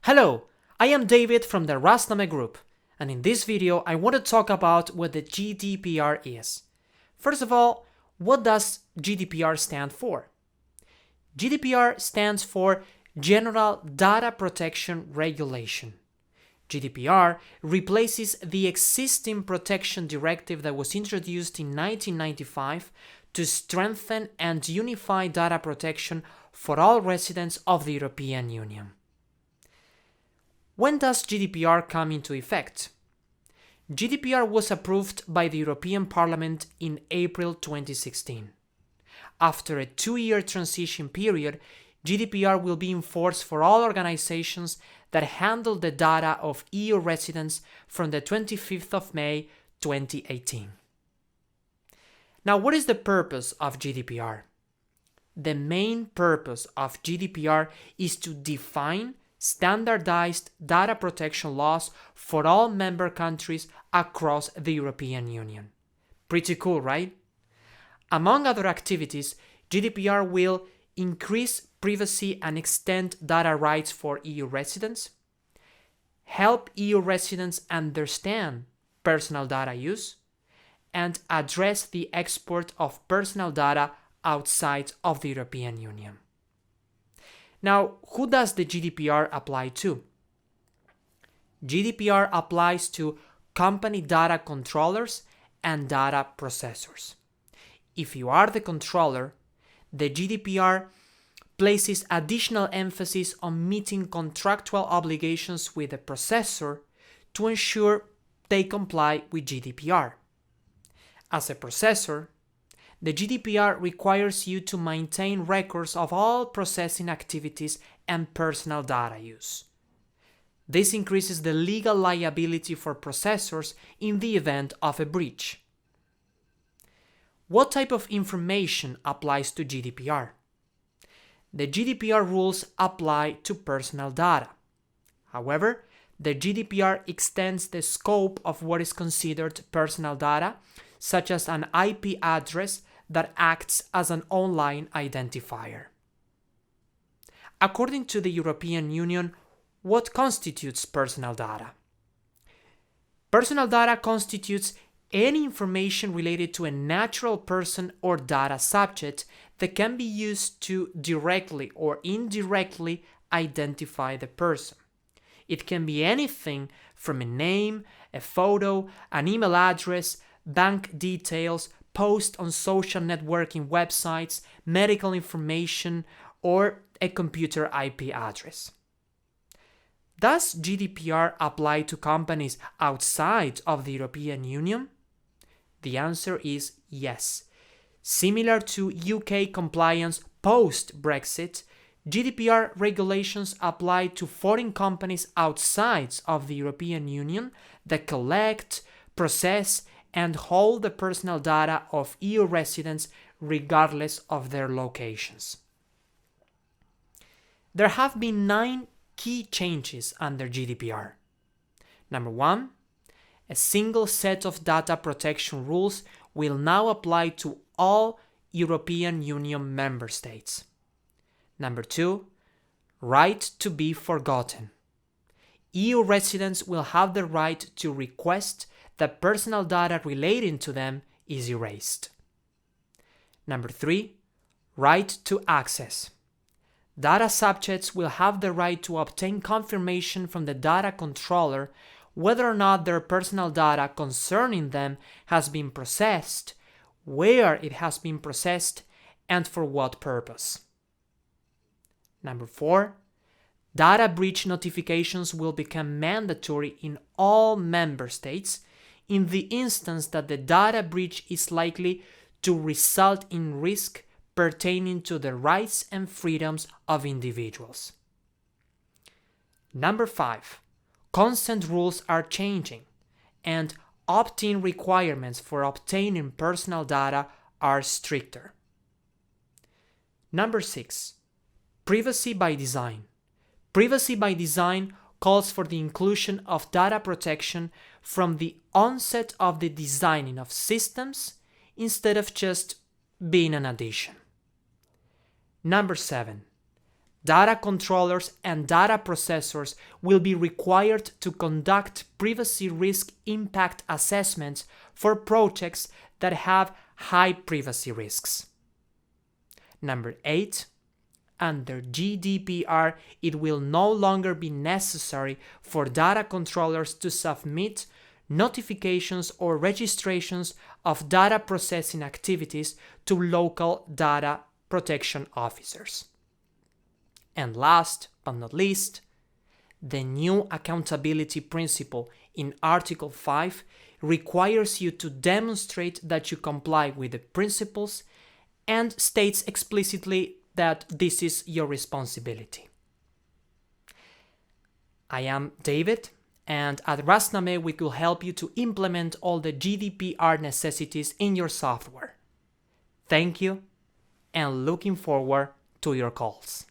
Hello, I am David from the Raznameh group, and in this video I want to talk about what the GDPR is. First of all, what does GDPR stand for? GDPR stands for General Data Protection Regulation. GDPR replaces the existing protection directive that was introduced in 1995 to strengthen and unify data protection for all residents of the European Union. When does GDPR come into effect? GDPR was approved by the European Parliament in April 2016. After a 2-year transition period, GDPR will be enforced for all organizations that handle the data of EU residents from the 25th of May 2018. Now, what is the purpose of GDPR? The main purpose of GDPR is to define standardized data protection laws for all member countries across the European Union. Pretty cool, right? Among other activities, GDPR will increase privacy and extend data rights for EU residents, help EU residents understand personal data use, and address the export of personal data outside of the European Union. Now, who does the GDPR apply to? GDPR applies to company data controllers and data processors. If you are the controller, the GDPR places additional emphasis on meeting contractual obligations with the processor to ensure they comply with GDPR. As a processor, the GDPR requires you to maintain records of all processing activities and personal data use. This increases the legal liability for processors in the event of a breach. What type of information applies to GDPR? The GDPR rules apply to personal data. However, the GDPR extends the scope of what is considered personal data, such as an IP address that acts as an online identifier. According to the European Union, what constitutes personal data? Personal data constitutes any information related to a natural person or data subject that can be used to directly or indirectly identify the person. It can be anything from a name, a photo, an email address, bank details, posts on social networking websites, medical information, or a computer IP address. Does GDPR apply to companies outside of the European Union? The answer is yes. Similar to UK compliance post-Brexit, GDPR regulations apply to foreign companies outside of the European Union that collect, process, and hold the personal data of EU residents regardless of their locations. There have been 9 key changes under GDPR. Number 1, a single set of data protection rules will now apply to all European Union member states. Number 2, right to be forgotten. EU residents will have the right to request that personal data relating to them is erased. Number 3, right to access. Data subjects will have the right to obtain confirmation from the data controller whether or not their personal data concerning them has been processed, where it has been processed, and for what purpose. Number 4, data breach notifications will become mandatory in all member states in the instance that the data breach is likely to result in risk pertaining to the rights and freedoms of individuals. Number 5, consent rules are changing, and opt-in requirements for obtaining personal data are stricter. Number 6, privacy by design. Privacy by design calls for the inclusion of data protection from the onset of the designing of systems instead of just being an addition. Number 7, data controllers and data processors will be required to conduct privacy risk impact assessments for projects that have high privacy risks. Number 8, under GDPR, it will no longer be necessary for data controllers to submit notifications or registrations of data processing activities to local data protection officers. And last but not least, the new accountability principle in Article 5 requires you to demonstrate that you comply with the principles and states explicitly that this is your responsibility. I am David, and at Raznameh we will help you to implement all the GDPR necessities in your software. Thank you, and looking forward to your calls.